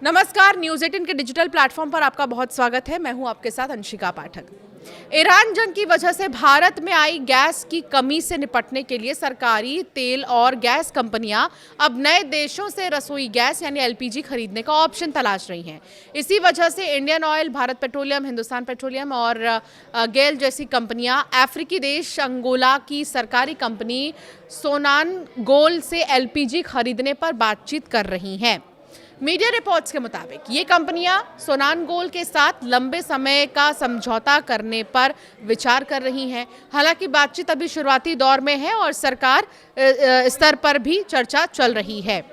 नमस्कार, न्यूज़ 18 के digital platform पर आपका बहुत स्वागत है। मैं हूं आपके साथ अंशिका पाठक। ईरान जंग की वजह से भारत में आई गैस की कमी से निपटने के लिए सरकारी तेल और गैस कंपनियां अब नए देशों से रसोई गैस यानी एलपीजी खरीदने का ऑप्शन तलाश रही हैं। इसी वजह से Indian oil, Bharat petroleum, Hindustan petroleum और गेल जैसी कंपनियां अफ्रीकी देश अंगोला की सरकारी कंपनी सोनानगोल से एलपीजी खरीदने पर बातचीत कर रही हैं। मीडिया रिपोर्ट्स के मुताबिक ये कंपनियां सोनानगोल के साथ लंबे समय का समझौता करने पर विचार कर रही हैं। हालांकि बातचीत अभी शुरुआती दौर में है और सरकार स्तर पर भी चर्चा चल रही है।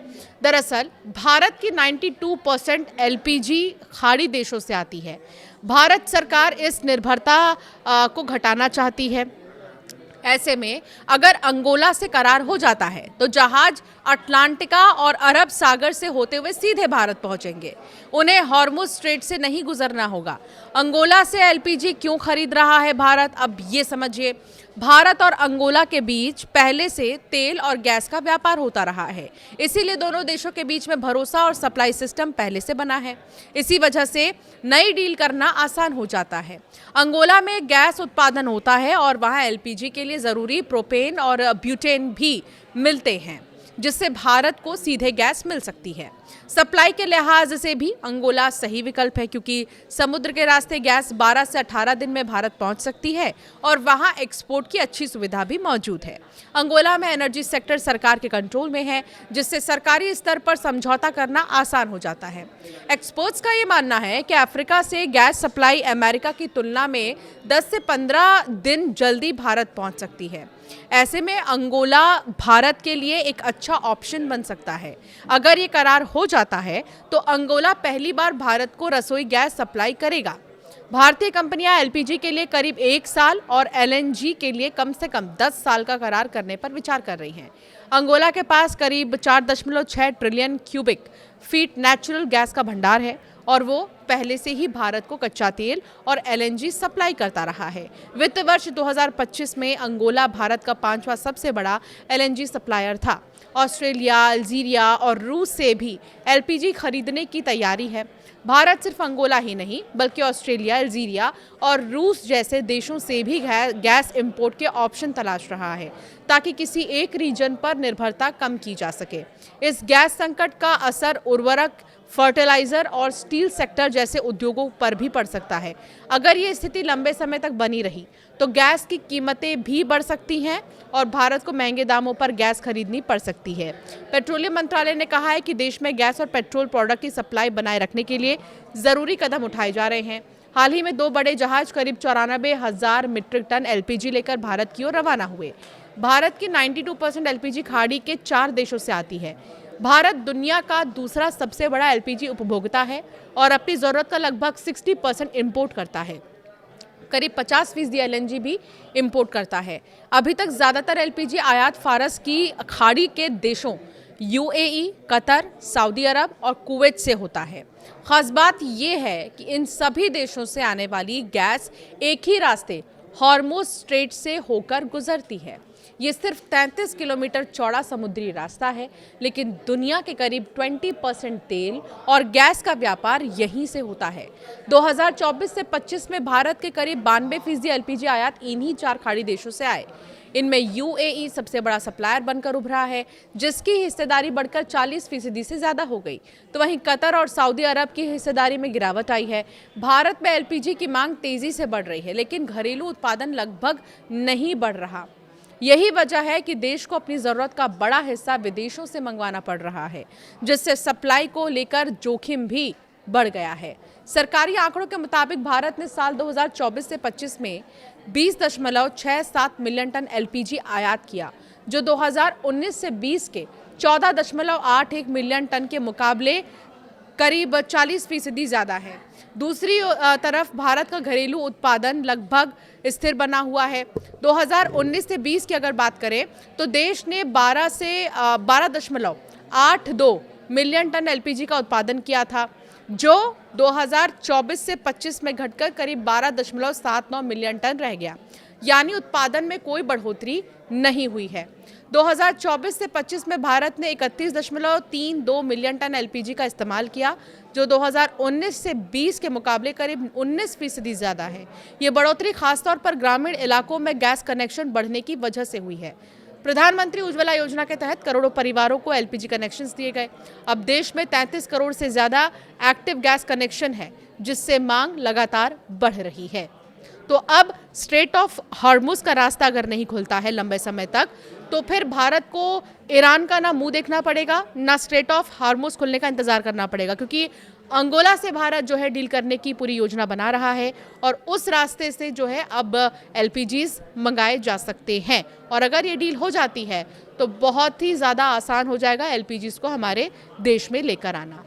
दरअसल भारत की 92% एलपीजी खाड़ी देशों से आती है। भारत सरकार इस निर्भरता को घटाना चाहती है। ऐसे में अगर अंगोला से करार हो जाता है तो जहाज अटलांटिका और अरब सागर से होते हुए सीधे भारत पहुंचेंगे। उन्हें हॉर्मुज स्ट्रेट से नहीं गुजरना होगा। अंगोला से एलपीजी क्यों खरीद रहा है भारत, अब ये समझिए। भारत और अंगोला के बीच पहले से तेल और गैस का व्यापार होता रहा है, इसीलिए दोनों देशों के बीच में भरोसा और सप्लाई सिस्टम पहले से बना है। इसी वजह से नई डील करना आसान हो जाता है। अंगोला में गैस उत्पादन होता है और वहाँ एलपीजी के लिए ज़रूरी प्रोपेन और ब्यूटेन भी मिलते हैं, जिससे भारत को सीधे गैस मिल सकती है। सप्लाई के लिहाज से भी अंगोला सही विकल्प है, क्योंकि समुद्र के रास्ते गैस 12 से 18 दिन में भारत पहुंच सकती है और वहां एक्सपोर्ट की अच्छी सुविधा भी मौजूद है। अंगोला में एनर्जी सेक्टर सरकार के कंट्रोल में है, जिससे सरकारी स्तर पर समझौता करना आसान हो जाता है। एक्सपर्ट्स का ये मानना है कि अफ्रीका से गैस सप्लाई अमेरिका की तुलना में 10 से 15 दिन जल्दी भारत पहुंच सकती है। ऐसे में अंगोला भारत के लिए एक अच्छा ऑप्शन बन सकता है। अगर ये करार हो जाता है तो अंगोला पहली बार भारत को रसोई गैस सप्लाई करेगा। भारतीय कंपनियां एलपीजी के लिए करीब 1 साल और एलएनजी के लिए कम से कम 10 साल का करार करने पर विचार कर रही हैं। अंगोला के पास करीब 4.6 trillion cubic feet natural gas का भंडार है और वो पहले से ही भारत को कच्चा तेल और एलएनजी सप्लाई करता रहा है। वित्त वर्ष 2025 में अंगोला भारत का 5वां सबसे बड़ा एलएनजी सप्लायर था। ऑस्ट्रेलिया, अल्जीरिया और रूस से भी एलपीजी खरीदने की तैयारी है। भारत सिर्फ अंगोला ही नहीं बल्कि ऑस्ट्रेलिया, अल्जीरिया और रूस जैसे देशों से भी गैस इंपोर्ट के ऑप्शन तलाश रहा है, ताकि किसी एक रीजन पर निर्भरता कम की जा सके। इस गैस संकट का असर उर्वरक, फर्टिलाइजर और स्टील सेक्टर जैसे उद्योगों पर भी पड़ सकता है। अगर ये स्थिति लंबे समय तक बनी रही तो गैस की कीमतें भी बढ़ सकती हैं और भारत को महंगे दामों पर गैस खरीदनी पड़ सकती है। पेट्रोलियम मंत्रालय ने कहा है कि देश में गैस और पेट्रोल प्रोडक्ट की सप्लाई बनाए रखने के लिए ज़रूरी कदम उठाए जा रहे हैं। हाल ही में 2 बड़े जहाज करीब 94,000 मीट्रिक टन एलपीजी लेकर भारत की ओर रवाना हुए। भारत की 92% एलपीजी खाड़ी के 4 देशों से आती है। भारत दुनिया का दूसरा सबसे बड़ा एलपीजी उपभोक्ता है और अपनी ज़रूरत का लगभग 60% इम्पोर्ट करता है। करीब 50% एलएनजी भी इंपोर्ट करता है। अभी तक ज़्यादातर एलपीजी आयात फारस की खाड़ी के देशों यूएई, कतर, सऊदी अरब और कुवैत से होता है। खास बात यह है कि इन सभी देशों से आने वाली गैस एक ही रास्ते हॉर्मुज स्ट्रेट से होकर गुजरती है। ये सिर्फ 33 किलोमीटर चौड़ा समुद्री रास्ता है, लेकिन दुनिया के करीब 20% तेल और गैस का व्यापार यहीं से होता है। 2024 से 25 में भारत के करीब 92% एलपीजी आयात इन्हीं 4 खाड़ी देशों से आए। इनमें यूएई सबसे बड़ा सप्लायर बनकर उभरा है, जिसकी हिस्सेदारी बढ़कर 40% से ज़्यादा हो गई। तो वहीं कतर और सऊदी अरब की हिस्सेदारी में गिरावट आई है। भारत में एलपीजी की मांग तेज़ी से बढ़ रही है, लेकिन घरेलू उत्पादन लगभग नहीं बढ़ रहा। यही वजह है कि देश को अपनी ज़रूरत का बड़ा हिस्सा विदेशों से मंगवाना पड़ रहा है, जिससे सप्लाई को लेकर जोखिम भी बढ़ गया है। सरकारी आंकड़ों के मुताबिक भारत ने साल 2024 से 25 में 20.67 मिलियन टन एलपीजी आयात किया, जो 2019 से 20 के 14.81 मिलियन टन के मुकाबले करीब 40% ज़्यादा है। दूसरी तरफ भारत का घरेलू उत्पादन लगभग स्थिर बना हुआ है। 2019 से 20 की अगर बात करें तो देश ने 12.82 मिलियन टन एलपीजी का उत्पादन किया था, जो 2024 से 25 में घटकर करीब 12.79 मिलियन टन रह गया। यानी उत्पादन में कोई बढ़ोतरी नहीं हुई है। 2024 से 25 में भारत ने 31.32 मिलियन टन एलपीजी का इस्तेमाल किया, जो 2019 से 20 के मुकाबले करीब 19% ज़्यादा है। ये बढ़ोतरी खासतौर पर ग्रामीण इलाकों में गैस कनेक्शन बढ़ने की वजह से हुई है। प्रधानमंत्री उज्ज्वला योजना के तहत करोड़ों परिवारों को एलपीजी कनेक्शंस दिए गए। अब देश में 33 करोड़ से ज़्यादा एक्टिव गैस कनेक्शन है, जिससे मांग लगातार बढ़ रही है। तो अब स्ट्रेट ऑफ हॉर्मुज का रास्ता अगर नहीं खुलता है लंबे समय तक, तो फिर भारत को ईरान का ना मुंह देखना पड़ेगा, ना स्ट्रेट ऑफ हॉर्मुज खुलने का इंतजार करना पड़ेगा, क्योंकि अंगोला से भारत जो है डील करने की पूरी योजना बना रहा है और उस रास्ते से जो है अब एलपीजीज मंगाए जा सकते हैं। और अगर ये डील हो जाती है तो बहुत ही ज़्यादा आसान हो जाएगा एलपीजीज को हमारे देश में लेकर आना।